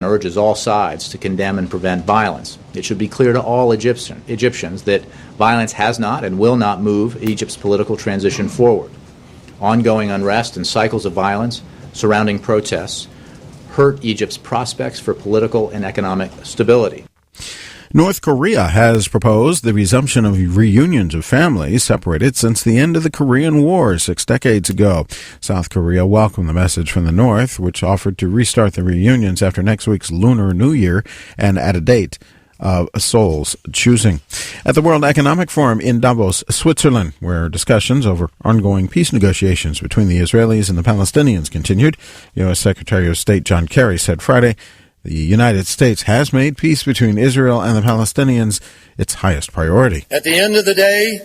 urges all sides to condemn and prevent violence. It should be clear to all Egyptians that violence has not and will not move Egypt's political transition forward. Ongoing unrest and cycles of violence surrounding protests hurt Egypt's prospects for political and economic stability. North Korea has proposed the resumption of reunions of families separated since the end of the Korean War 6 decades ago. South Korea welcomed the message from the North, which offered to restart the reunions after next week's Lunar New Year and at a date of Seoul's choosing. At the World Economic Forum in Davos, Switzerland, where discussions over ongoing peace negotiations between the Israelis and the Palestinians continued, U.S. Secretary of State John Kerry said Friday the United States has made peace between Israel and the Palestinians its highest priority. At the end of the day,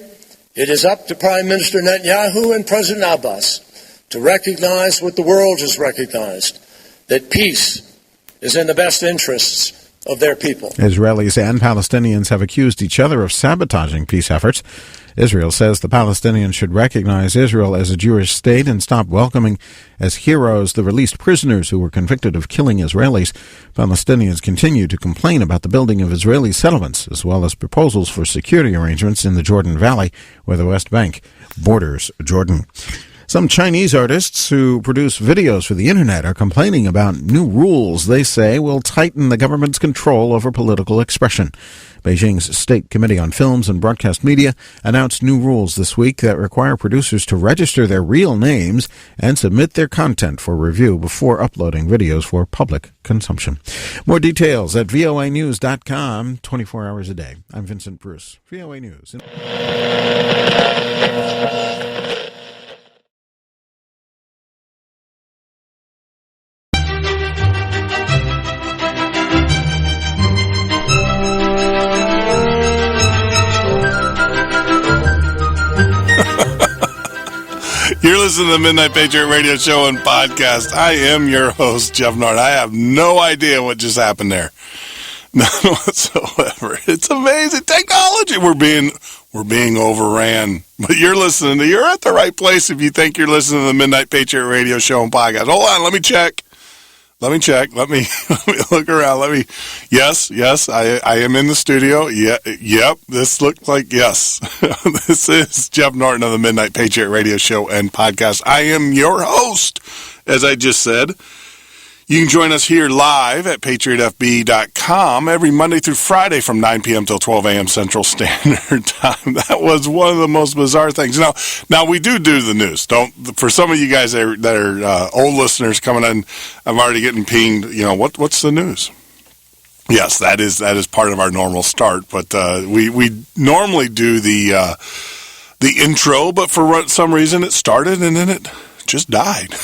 it is up to Prime Minister Netanyahu and President Abbas to recognize what the world has recognized, that peace is in the best interests of their people. Israelis and Palestinians have accused each other of sabotaging peace efforts. Israel says the Palestinians should recognize Israel as a Jewish state and stop welcoming as heroes the released prisoners who were convicted of killing Israelis. Palestinians continue to complain about the building of Israeli settlements, as well as proposals for security arrangements in the Jordan Valley, where the West Bank borders Jordan. Some Chinese artists who produce videos for the internet are complaining about new rules they say will tighten the government's control over political expression. Beijing's State Committee on Films and Broadcast Media announced new rules this week that require producers to register their real names and submit their content for review before uploading videos for public consumption. More details at voanews.com, 24 hours a day. I'm Vincent Bruce, VOA News. You're listening to the Midnight Patriot radio show and podcast. I am your host, Jeff Nord. I have no idea what just happened there. None whatsoever. It's amazing. Technology. We're being overran. But you're at the right place if you think you're listening to the Midnight Patriot radio show and podcast. Hold on, let me check. Let me look around. Yes, I am in the studio. Yep, this looks like yes. This is Jeff Norton of the Midnight Patriot radio show and podcast. I am your host, as I just said. You can join us here live at patriotfb.com every Monday through Friday from 9 p.m. till 12 a.m. Central Standard Time. That was one of the most bizarre things. Now we do the news. For some of you guys that are old listeners coming in, I'm already getting pinged. What's the news? Yes, that is part of our normal start. But we normally do the intro, but for some reason it started and then it just died.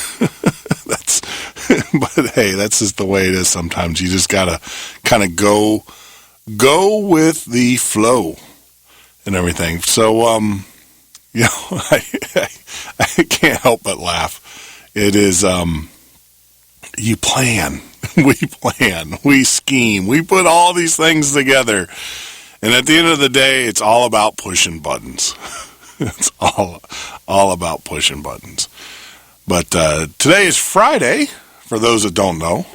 But hey, that's just the way it is sometimes. You just gotta kind of go with the flow and everything. So, I can't help but laugh. It is, you plan, we plan, we scheme, we put all these things together. And at the end of the day, it's all about pushing buttons. It's all about pushing buttons. But today is Friday, for those that don't know,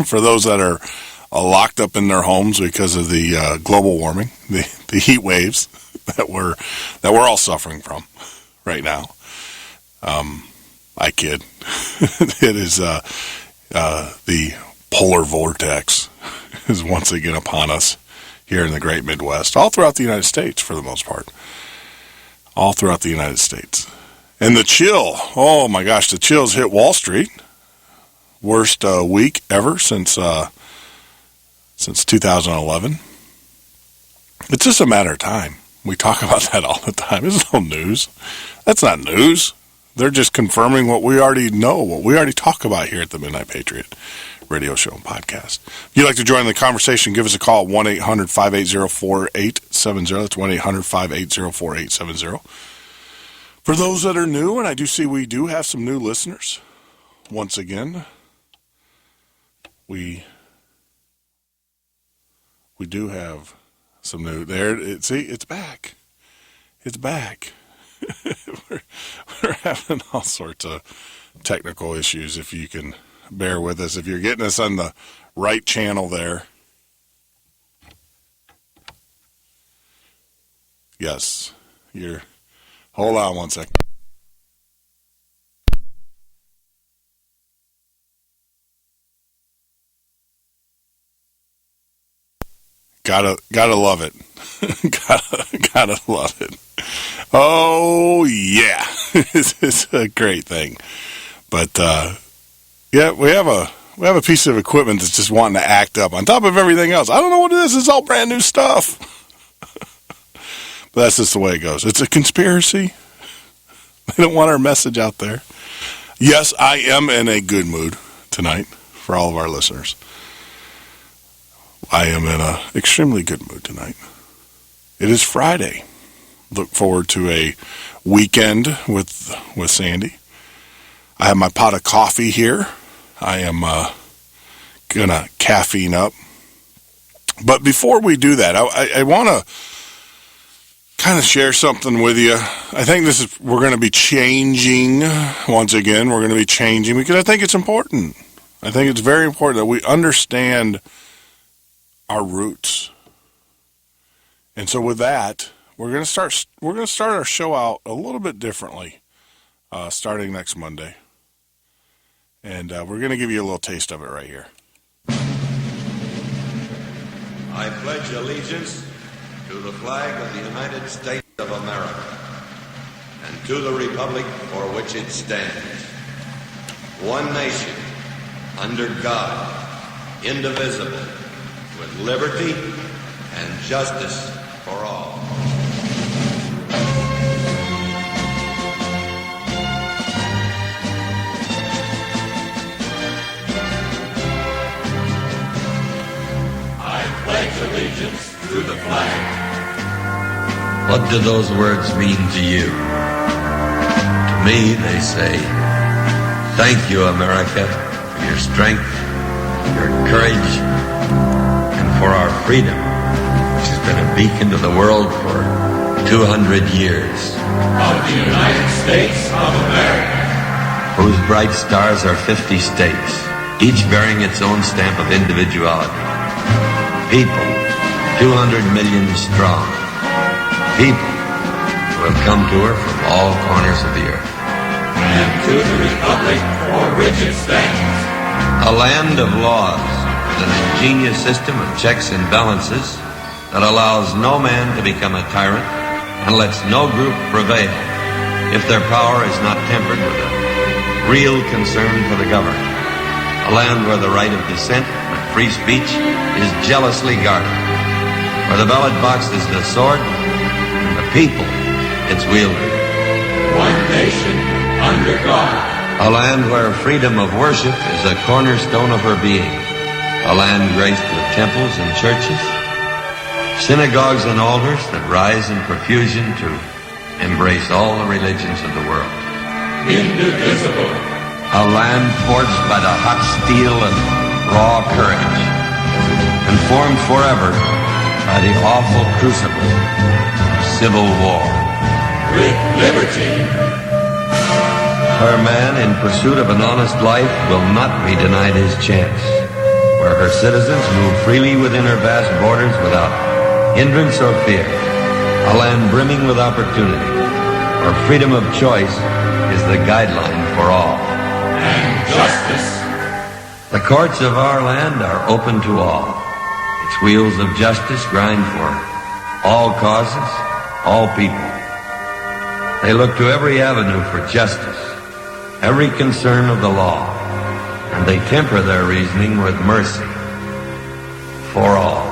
for those that are locked up in their homes because of the global warming, the heat waves that we're all suffering from right now. I kid. It is the polar vortex is once again upon us here in the great Midwest, all throughout the United States for the most part. All throughout the United States. And the chill, oh my gosh, the chills hit Wall Street. Worst week ever since 2011. It's just a matter of time. We talk about that all the time. It's no news. That's not news. They're just confirming what we already know, what we already talk about here at the Midnight Patriot radio show and podcast. If you'd like to join the conversation, give us a call at 1-800-580-4870. That's 1-800-580-4870. For those that are new, and I do see we do have some new listeners, once again, we do have some new there. See, it's back. It's back. we're having all sorts of technical issues, if you can bear with us. If you're getting us on the right channel there. Yes, hold on one second. Gotta love it. gotta love it. Oh yeah, it's a great thing. But yeah, we have a piece of equipment that's just wanting to act up on top of everything else. I don't know what it is. It's all brand new stuff. But that's just the way it goes. It's a conspiracy. They don't want our message out there. Yes, I am in a good mood tonight for all of our listeners. I am in an extremely good mood tonight. It is Friday. Look forward to a weekend with Sandy. I have my pot of coffee here. I am going to caffeine up. But before we do that, I want to kind of share something with you. I think we're going to be changing once again. We're going to be changing because I think it's important. I think it's very important that we understand our roots. And so with that, we're going to start our show out a little bit differently starting next Monday. And we're going to give you a little taste of it right here. I pledge allegiance to the flag of the United States of America and to the republic for which it stands, one nation, under God, indivisible, with liberty and justice for all. I pledge allegiance to the flag. What do those words mean to you? To me, they say, thank you, America, for your strength, your courage, for our freedom, which has been a beacon to the world for 200 years. Of the United States of America, whose bright stars are 50 states, each bearing its own stamp of individuality. People, 200 million strong. People who have come to her from all corners of the earth. And to the republic for which it stands. A land of laws, an ingenious system of checks and balances that allows no man to become a tyrant and lets no group prevail if their power is not tempered with a real concern for the governed. A land where the right of dissent and free speech is jealously guarded, where the ballot box is the sword and the people its wielder. One nation under God. A land where freedom of worship is a cornerstone of her being. A land graced with temples and churches, synagogues and altars that rise in profusion to embrace all the religions of the world. Indivisible. A land forged by the hot steel of raw courage, and formed forever by the awful crucible of civil war. With liberty. Where man, in pursuit of an honest life, will not be denied his chance. Where her citizens move freely within her vast borders without hindrance or fear. A land brimming with opportunity, where freedom of choice is the guideline for all. And justice. The courts of our land are open to all. Its wheels of justice grind for all causes, all people. They look to every avenue for justice, every concern of the law. And they temper their reasoning with mercy for all.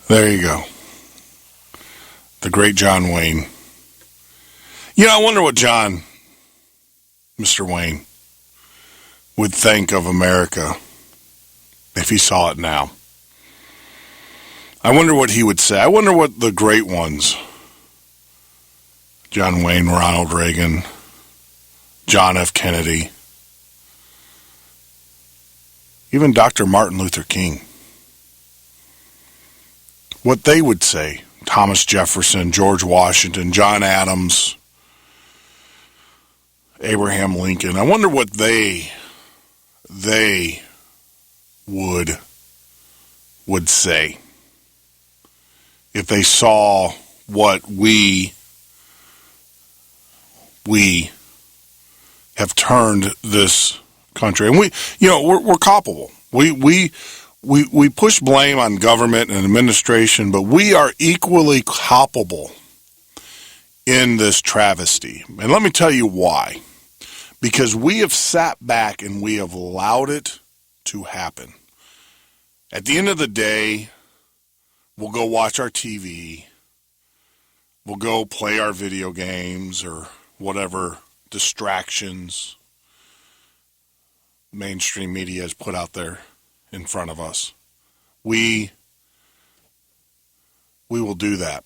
There you go. The great John Wayne. You know, I wonder what Mr. Wayne, would think of America if he saw it now. I wonder what he would say. I wonder what the great ones, John Wayne, Ronald Reagan, John F. Kennedy, even Dr. Martin Luther King, what they would say Thomas Jefferson, George Washington, John Adams, Abraham Lincoln. I wonder what they would say if they saw what we have turned this country. And we're culpable. We push blame on government and administration, but we are equally culpable in this travesty. And let me tell you why. Because we have sat back and we have allowed it to happen. At the end of the day, we'll go watch our TV. We'll go play our video games or whatever distractions mainstream media has put out there in front of us. We will do that.